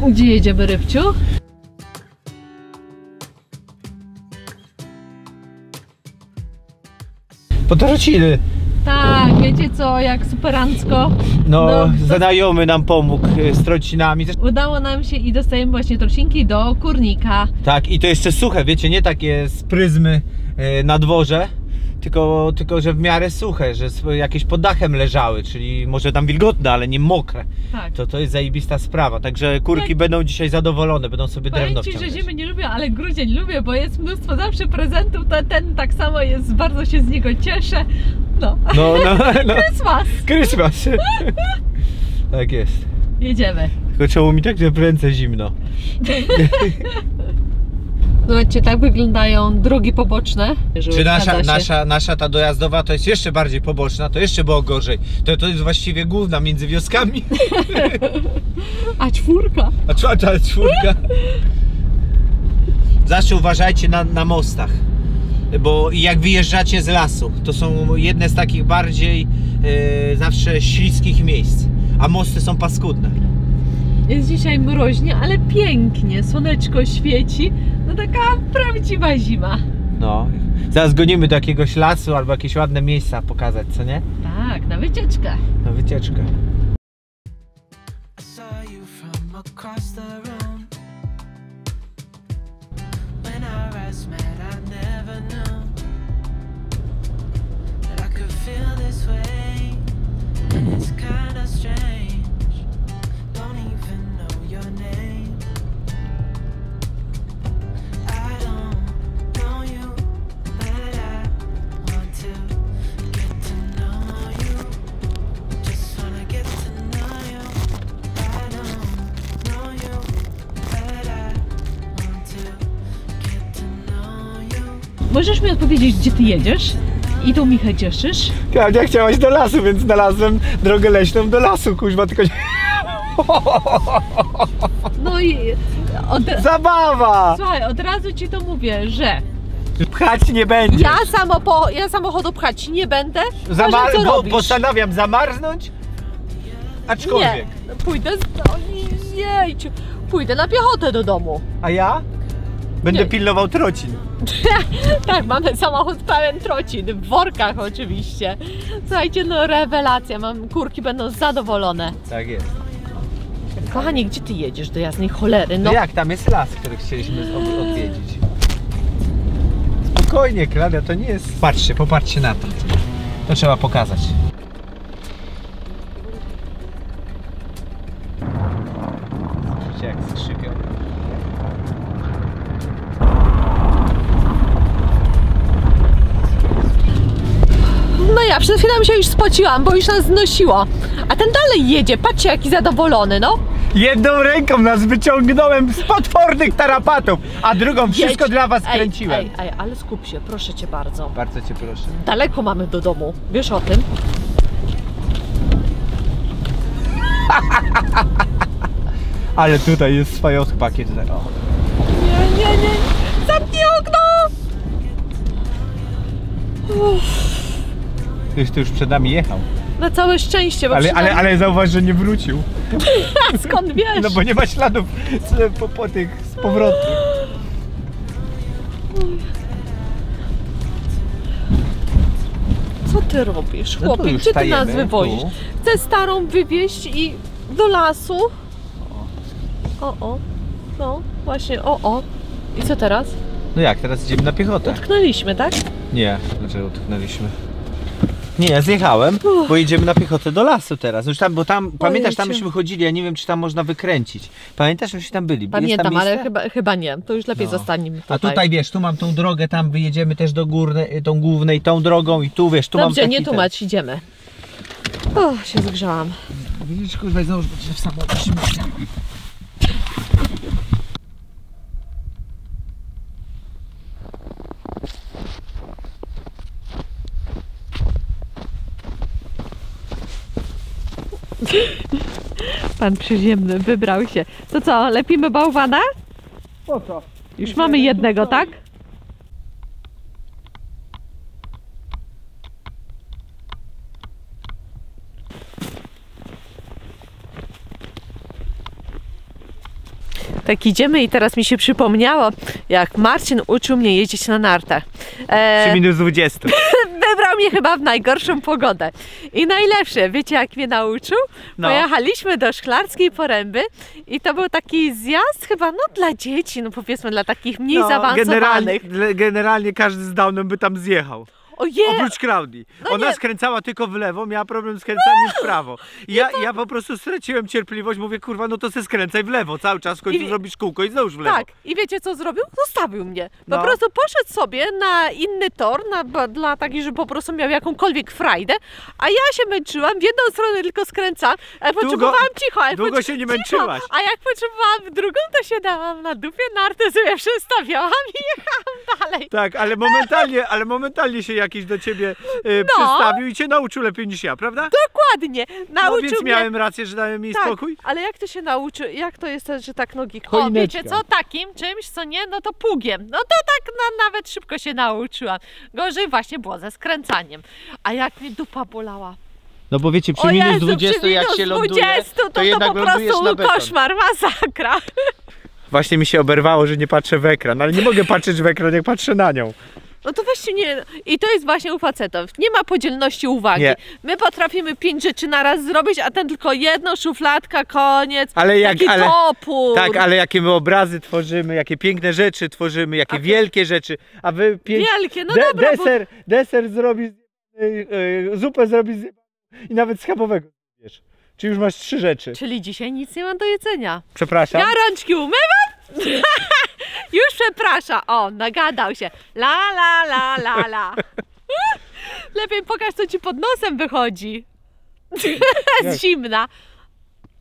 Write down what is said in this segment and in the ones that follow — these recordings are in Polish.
Gdzie jedziemy, Rybciu? Po Torociny. Tak, wiecie co, jak superancko. No, znajomy nam pomógł z trocinami. Udało nam się i dostajemy właśnie trocinki do kurnika. Tak, i to jeszcze suche, wiecie, nie takie z pryzmy na dworze, tylko że w miarę suche, że jakieś pod dachem leżały, czyli może tam wilgotne, ale nie mokre. Tak. To jest zajebista sprawa, także kurki będą dzisiaj zadowolone, będą sobie drewno Powiem ci, wciągać. że zimy nie lubię, ale grudzień lubię, bo jest mnóstwo zawsze prezentów, to ten tak samo jest, bardzo się z niego cieszę. No. Christmas! Tak jest. Jedziemy. Tylko czemu mi tak w ręce zimno? Zobaczcie, tak wyglądają drogi poboczne. Czy nasza ta dojazdowa to jest jeszcze bardziej poboczna, to jeszcze było gorzej. To jest właściwie główna między wioskami. A czwórka? A czwórka. Zawsze uważajcie na mostach. Bo jak wyjeżdżacie z lasu, to są jedne z takich bardziej zawsze śliskich miejsc. A mosty są paskudne. Jest dzisiaj mroźnie, ale pięknie. Słoneczko świeci. No taka prawdziwa zima. No. Zaraz gonimy do jakiegoś lasu albo jakieś ładne miejsca pokazać, co nie? Tak, na wycieczkę. Na wycieczkę. Możesz mi odpowiedzieć, gdzie ty jedziesz? I tu Michę cieszysz? Klaudia, chciałaś do lasu, więc znalazłem drogę leśną do lasu, kuźwa, tylko nie... No i... Zabawa! Słuchaj, od razu ci to mówię, że... Pchać nie będzie. Ja samochodu pchać nie będę. Postanawiam zamarznąć, aczkolwiek. Nie, pójdę Jejciu, pójdę na piechotę do domu. A ja? Będę pilnował trocin. Tak, mamy samochód pełen trocin, w workach oczywiście. Słuchajcie, no rewelacja, kurki będą zadowolone. Tak jest. Kochanie, gdzie ty jedziesz do jasnej cholery? No jak, tam jest las, który chcieliśmy odwiedzić. Spokojnie, Klaudia, to nie jest... Patrzcie, popatrzcie na to. To trzeba pokazać. Widzicie, jak skrzypią. No ja przed chwilą się już spociłam, bo już nas znosiło. A ten dalej jedzie, patrzcie jaki zadowolony, no. Jedną ręką nas wyciągnąłem z potwornych tarapatów, a drugą wszystko dla was kręciłem. Ej, ale skup się, proszę cię bardzo. Bardzo cię proszę. Daleko mamy do domu, wiesz o tym? Ale tutaj jest swoje odpakie tutaj. Nie. Zamknij okno! Ktoś tu już przed nami jechał. Na całe szczęście, bo ale zauważ, że nie wrócił. Skąd wiesz? No bo nie ma śladów z powrotu. Co ty robisz, chłopie? No gdzie ty nas wywozisz? Chcę starą wywieźć i do lasu. No właśnie, I co teraz? No jak, teraz idziemy na piechotę. Utknęliśmy, tak? Nie, dlaczego utknęliśmy? Nie, ja zjechałem, bo idziemy na piechotę do lasu teraz. Już tam, bo tam, pamiętasz, tam myśmy chodzili, ja nie wiem, czy tam można wykręcić. Pamiętasz, żeśmy tam byli? Pamiętam, ale chyba nie, to już lepiej zostaniemy tutaj. A tutaj wiesz, tu mam tą drogę, tam wyjedziemy też do górnej, tą głównej, tą drogą i tu wiesz, tu Dobrze, mam nie tłumacz, idziemy. Się zgrzałam. Widzisz, kurwa, znowu będziesz w samochodzie. Pan przyziemny wybrał się. To co, lepimy bałwana? Po co? Już mamy jednego, tak? Tak idziemy i teraz mi się przypomniało, jak Marcin uczył mnie jeździć na nartach. Przy minus 20. Wybrał mnie chyba w najgorszą pogodę. I najlepsze, wiecie jak mnie nauczył? No. Pojechaliśmy do Szklarskiej Poręby i to był taki zjazd chyba dla dzieci, powiedzmy dla takich mniej zaawansowanych. Generalnie każdy z Downem by tam zjechał. Ojej! Oprócz Klaudii. No Ona nie. skręcała tylko w lewo, miała problem z skręcaniem w prawo. I ja po prostu straciłem cierpliwość, mówię, kurwa, no to se skręcaj w lewo. Cały czas w końcu zrobisz kółko i znowu w lewo. Tak, i wiecie co zrobił? Zostawił mnie. Po No. prostu poszedł sobie na inny tor, dla takich, żeby po prostu miał jakąkolwiek frajdę, a ja się męczyłam, w jedną stronę tylko skręcam, a potrzebowałam cicho. A jak długo się nie męczyłaś. A jak potrzebowałam w drugą, to się dałam na dupie, nartę sobie przestawiałam i jechałam dalej. Tak, ale momentalnie się jakiś do ciebie przestawił i cię nauczył lepiej niż ja, prawda? Dokładnie. Nauczył No więc mnie. miałem rację, że dałem jej Tak, spokój. ale jak to się nauczy, jak to jest, że tak nogi... O, Choineczka. wiecie co, takim czymś, co nie, no to pługiem. No to tak nawet szybko się nauczyłam. Gorzej właśnie było ze skręcaniem. A jak mnie dupa bolała. No bo wiecie, przy O minus Jezu, 20 przy jak minus się 20 ląduje, to jednak po lądujesz prostu na beton. koszmar, masakra. Właśnie mi się oberwało, że nie patrzę w ekran, ale nie mogę patrzeć w ekran, jak patrzę na nią. No to weźcie nie. I to jest właśnie u facetów. Nie ma podzielności uwagi. Nie. My potrafimy 5 rzeczy na raz zrobić, a ten tylko jedno, szufladka, koniec. Ale jak, taki topór. Tak, ale jakie my obrazy tworzymy, jakie piękne rzeczy tworzymy, jakie wielkie rzeczy, a wy Wielkie, no dobra. deser zrobi, zupę zrobi i nawet schabowego wiesz. Czy już masz 3 rzeczy. Czyli dzisiaj nic nie mam do jedzenia. Przepraszam. Ja rączki umywam? Już przepraszam. O, nagadał się. La, la, la, la, la. Lepiej pokaż, co ci pod nosem wychodzi. Jest zimna.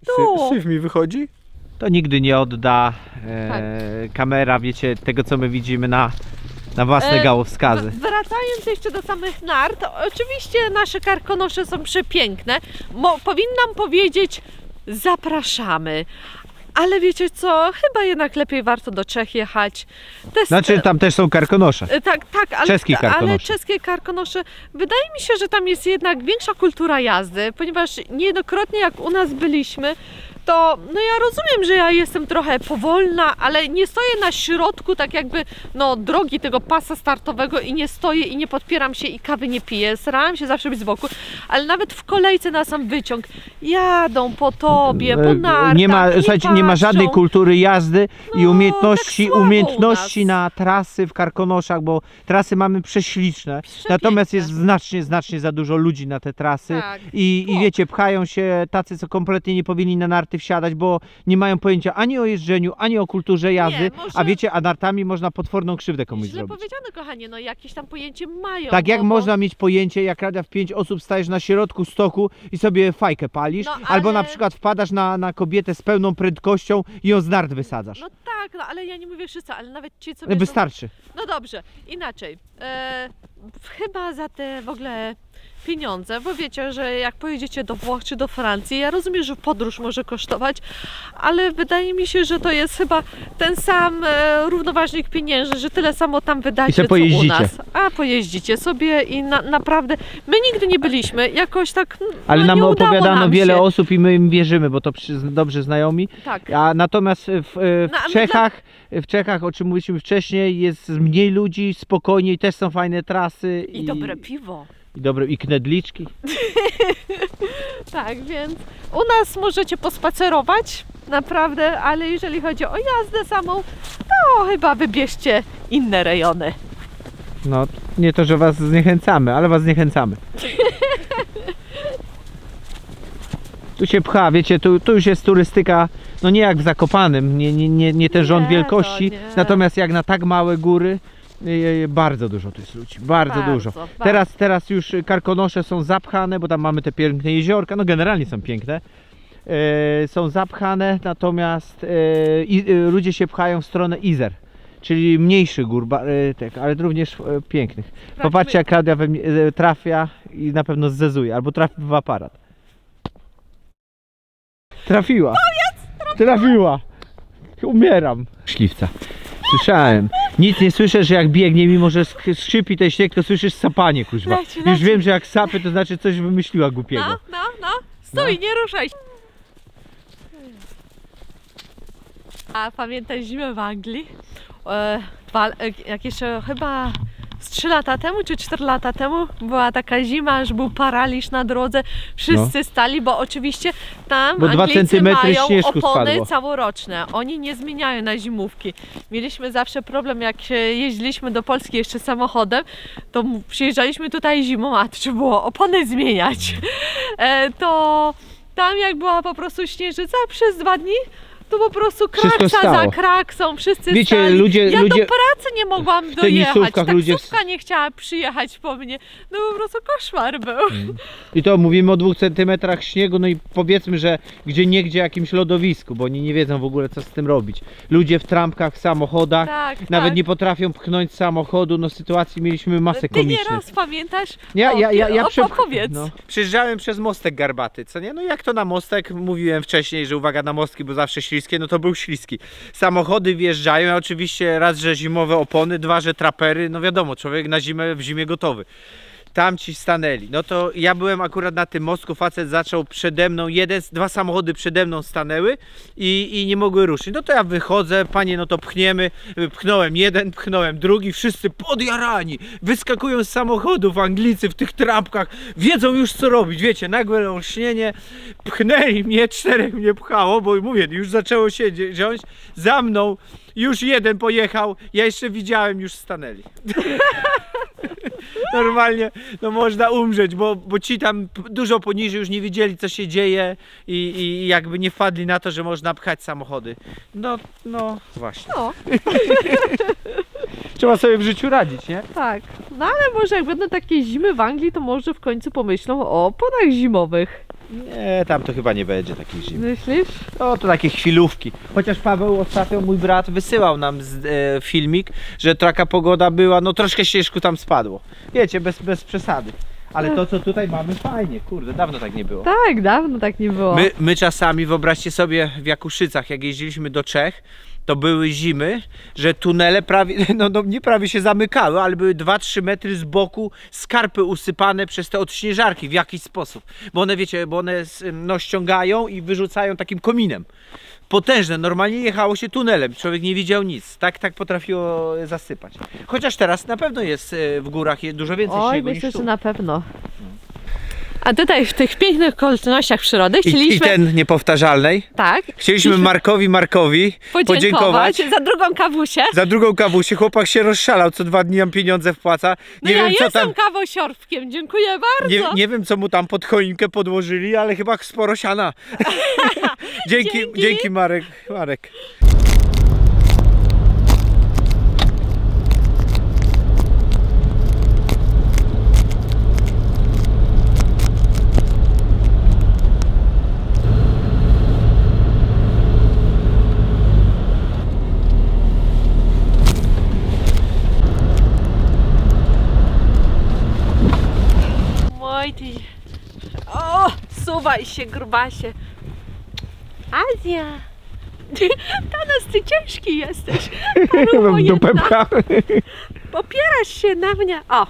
Tu. Syf mi wychodzi? To nigdy nie odda kamera, wiecie, tego co my widzimy na własne gałowskazy. Wracając jeszcze do samych nart, oczywiście nasze karkonosze są przepiękne. Powinnam powiedzieć, zapraszamy. Ale wiecie co, chyba jednak lepiej warto do Czech jechać. Znaczy tam też są karkonosze. Tak, ale czeskie karkonosze. Wydaje mi się, że tam jest jednak większa kultura jazdy, ponieważ niejednokrotnie jak u nas byliśmy, to no ja rozumiem, że ja jestem trochę powolna, ale nie stoję na środku tak jakby drogi tego pasa startowego i nie stoję i nie podpieram się i kawy nie piję. Starałam się zawsze być z boku, ale nawet w kolejce na sam wyciąg jadą po tobie, po nartach, słuchajcie, nie ma żadnej kultury jazdy i umiejętności tak na trasy w karkonoszach, bo trasy mamy prześliczne. Natomiast jest znacznie za dużo ludzi na te trasy i wiecie, pchają się tacy, co kompletnie nie powinni na narty wsiadać, bo nie mają pojęcia ani o jeżdżeniu, ani o kulturze jazdy, a wiecie, a nartami można potworną krzywdę komuś zrobić. Źle powiedziane, kochanie, jakieś tam pojęcie mają. Tak jak można mieć pojęcie, jak rada w 5 osób stajesz na środku stoku i sobie fajkę palisz, albo na przykład wpadasz na kobietę z pełną prędkością i ją z nart wysadzasz. No tak, ale ja nie mówię wszyscy, ale nawet ci, co wystarczy. No dobrze, inaczej. Chyba za te w ogóle pieniądze, bo wiecie, że jak pojedziecie do Włoch czy do Francji, ja rozumiem, że podróż może kosztować, ale wydaje mi się, że to jest chyba ten sam równoważnik pieniężny, że tyle samo tam wydacie, co u nas. A pojeździcie sobie i naprawdę, my nigdy nie byliśmy, jakoś tak ale nam opowiadano wiele się. osób i my im wierzymy, bo to dobrze znajomi. Tak. A natomiast w Czechach, o czym mówiliśmy wcześniej, jest mniej ludzi, spokojniej, też są fajne trasy. I dobre piwo. I knedliczki. Tak, więc u nas możecie pospacerować, naprawdę, ale jeżeli chodzi o jazdę samą, to chyba wybierzcie inne rejony. No, nie to, że was zniechęcamy, ale was zniechęcamy. Tu się pcha, wiecie, tu już jest turystyka, no nie jak w Zakopanem, nie ten rząd wielkości, natomiast jak na tak małe góry, bardzo dużo tu jest ludzi, bardzo dużo. Teraz już karkonosze są zapchane, bo tam mamy te piękne jeziorka, no generalnie są piękne. Są zapchane, natomiast ludzie się pchają w stronę Izer, czyli mniejszych gór, ale również pięknych. Popatrzcie, jak Klaudia we mnie trafia i na pewno zezuje, albo trafi w aparat. Trafiła! Trafiła! Umieram! Śliwca. Słyszałem. Nic nie słyszę, że jak biegnie, mimo że skrzypi ten śnieg, to słyszysz sapanie, kuźwa. Już wiem, że jak sapie, to znaczy coś wymyśliła głupiego. No. Stój, nie ruszaj. A pamiętasz zimę w Anglii? Jak jeszcze chyba z 3 lata temu czy 4 lata temu była taka zima, że był paraliż na drodze, wszyscy stali, bo oczywiście tam Anglicy mają opony całoroczne, oni nie zmieniają na zimówki. Mieliśmy zawsze problem, jak jeździliśmy do Polski jeszcze samochodem, to przyjeżdżaliśmy tutaj zimą, a trzeba było opony zmieniać. To tam jak była po prostu śnieżyca przez 2 dni, to po prostu kraksa za kraksą, wszyscy wiecie, stali. ludzie Do pracy nie mogłam dojechać, taksówka nie chciała przyjechać po mnie, no po prostu koszmar był. I to mówimy o 2 centymetrach śniegu, no i powiedzmy, że gdzieniegdzie jakimś lodowisku, bo oni nie wiedzą w ogóle co z tym robić. Ludzie w trampkach, w samochodach, nawet nie potrafią pchnąć samochodu, no sytuacji mieliśmy masę komicznych. Ty nieraz pamiętasz? Opowiedz. Przejeżdżałem przez mostek Garbaty, co nie? No jak to na mostek, mówiłem wcześniej, że uwaga na mostki, bo zawsze śliskie, no to był śliski. Samochody wjeżdżają, a oczywiście raz, że zimowe opony, 2, że trapery, no wiadomo, człowiek na zimę, w zimie gotowy. Tam ci stanęli. No to ja byłem akurat na tym mostku, facet zaczął przede mną, 2 samochody przede mną stanęły i nie mogły ruszyć. No to ja wychodzę, panie, no to pchniemy. Pchnąłem jeden, pchnąłem drugi, wszyscy podjarani. Wyskakują z samochodów Anglicy w tych trampkach, wiedzą już co robić, wiecie, nagłe olśnienie. Pchnęli mnie, 4 mnie pchało, bo mówię, już zaczęło się dziać. Za mną już jeden pojechał, ja jeszcze widziałem, już stanęli. Normalnie, no można umrzeć, bo ci tam dużo poniżej już nie wiedzieli co się dzieje i jakby nie wpadli na to, że można pchać samochody. No właśnie. No. Trzeba sobie w życiu radzić, nie? Tak, no ale może jak będą takie zimy w Anglii, to może w końcu pomyślą o oponach zimowych. Nie, tam to chyba nie będzie takich zim. Myślisz? No to takie chwilówki. Chociaż Paweł ostatnio, mój brat, wysyłał nam filmik, że taka pogoda była, no troszkę śnieżku tam spadło. Wiecie, bez przesady. Ale to co tutaj mamy fajnie, kurde, dawno tak nie było. Tak, dawno tak nie było. My czasami, wyobraźcie sobie w Jakuszycach, jak jeździliśmy do Czech, to były zimy, że tunele prawie, no nie prawie się zamykały, ale były 2-3 metry z boku skarpy usypane przez te odśnieżarki w jakiś sposób. Bo one, wiecie, bo one no, ściągają i wyrzucają takim kominem. Potężne, normalnie jechało się tunelem, człowiek nie widział nic. Tak potrafiło zasypać. Chociaż teraz na pewno jest w górach dużo więcej śniegu niż tu. Myślę, że na pewno. A tutaj w tych pięknych okolicznościach przyrody chcieliśmy... I ten niepowtarzalnej? Tak. Chcieliśmy Markowi podziękować. Za drugą kawusię. Za drugą kawusię. Chłopak się rozszalał, co 2 dni nam pieniądze wpłaca. Nie wiem, ja jestem kawosiorkiem, dziękuję bardzo. Nie wiem, co mu tam pod choinkę podłożyli, ale chyba sporo siana. Dzięki Marek. O, suwaj się, grubasie. Azja. Tanas, ty ciężki jesteś. Popierasz się na mnie. O.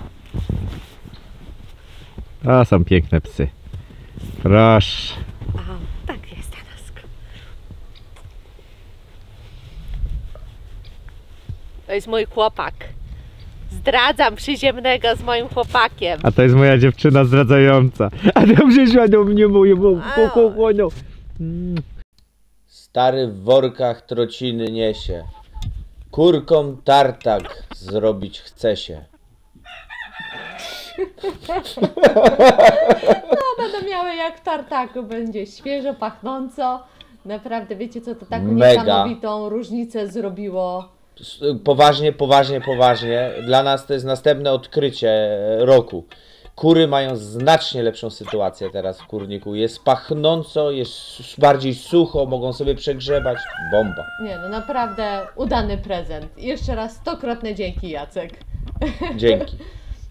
A, są piękne psy. Proszę. O, tak jest, Tanask. To jest mój chłopak. Zdradzam przyziemnego z moim chłopakiem. A to jest moja dziewczyna zdradzająca. A tam przyszła do mnie moje. Stary w workach trociny niesie. Kurkom tartak zrobić chce się. No, będą miały jak w tartaku, będzie świeżo, pachnąco. Naprawdę, wiecie co, to taką niesamowitą różnicę zrobiło. Poważnie. Dla nas to jest następne odkrycie roku. Kury mają znacznie lepszą sytuację teraz w kurniku. Jest pachnąco, jest bardziej sucho, mogą sobie przegrzebać. Bomba. Nie no, naprawdę udany prezent. I jeszcze raz 100-krotne dzięki, Jacek. Dzięki.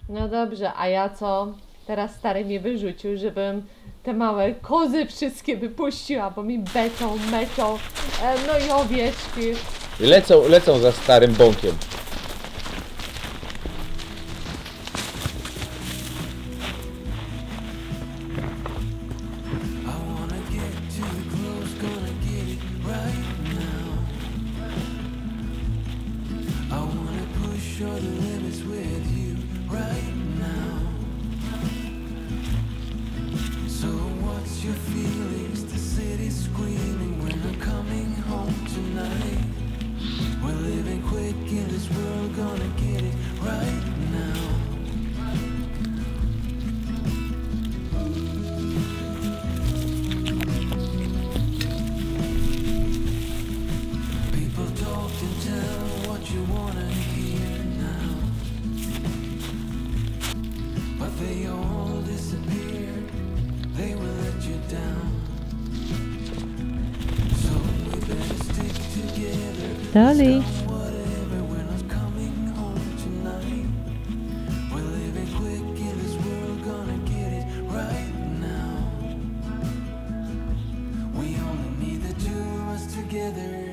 No dobrze, a ja co? Teraz stary mnie wyrzucił, żebym te małe kozy wszystkie wypuściła, bo mi meczą, no i owieczki. Lecą za starym bąkiem. Dolly. Together